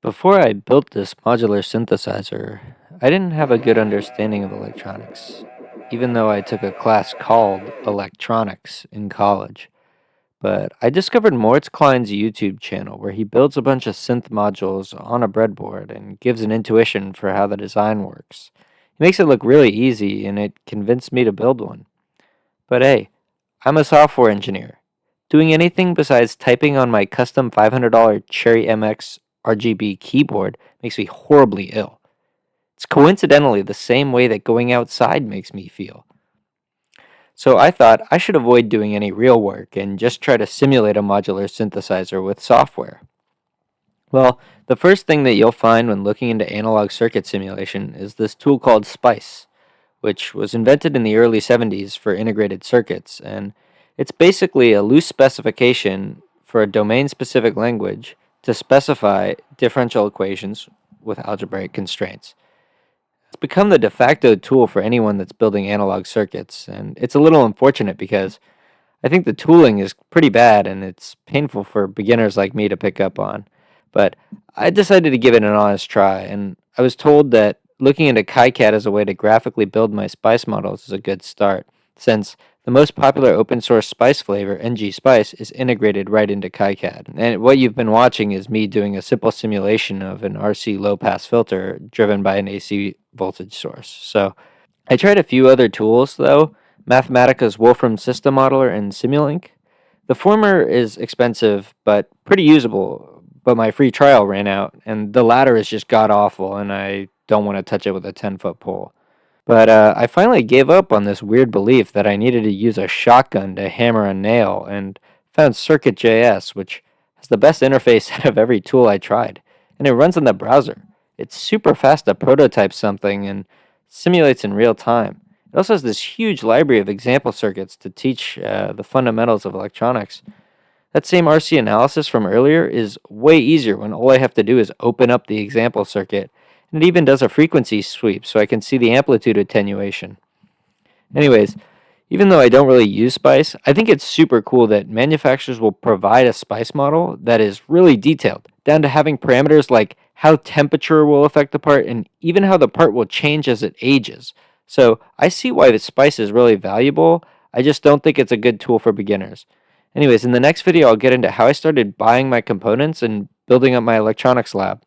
Before I built this modular synthesizer, I didn't have a good understanding of electronics, even though I took a class called electronics in college. But I discovered Moritz Klein's YouTube channel where he builds a bunch of synth modules on a breadboard and gives an intuition for how the design works. He makes it look really easy and it convinced me to build one. But hey, I'm a software engineer. Doing anything besides typing on my custom $500 Cherry MX RGB keyboard makes me horribly ill. It's coincidentally the same way that going outside makes me feel. So I thought I should avoid doing any real work and just try to simulate a modular synthesizer with software. Well, the first thing that you'll find when looking into analog circuit simulation is this tool called SPICE, which was invented in the early 70s for integrated circuits, and it's basically a loose specification for a domain specific language to specify differential equations with algebraic constraints. It's become the de facto tool for anyone that's building analog circuits, and it's a little unfortunate because I think the tooling is pretty bad and it's painful for beginners like me to pick up on. But I decided to give it an honest try, and I was told that looking into KiCad as a way to graphically build my Spice models is a good start, since the most popular open source Spice flavor, NG Spice, is integrated right into KiCad. And what you've been watching is me doing a simple simulation of an RC low pass filter driven by an AC voltage source. So I tried a few other tools though, Mathematica's Wolfram System Modeler and Simulink. The former is expensive but pretty usable, but my free trial ran out, and the latter is just god awful, and I don't want to touch it with a 10-foot pole. But I finally gave up on this weird belief that I needed to use a shotgun to hammer a nail and found Circuit.js, which has the best interface out of every tool I tried, and it runs in the browser. It's super fast to prototype something and simulates in real time. It also has this huge library of example circuits to teach the fundamentals of electronics. That same RC analysis from earlier is way easier when all I have to do is open up the example circuit, and it even does a frequency sweep so I can see the amplitude attenuation. Anyways, even though I don't really use Spice, I think it's super cool that manufacturers will provide a Spice model that is really detailed, down to having parameters like how temperature will affect the part and even how the part will change as it ages. So I see why the Spice is really valuable. I just don't think it's a good tool for beginners. Anyways, in the next video, I'll get into how I started buying my components and building up my electronics lab.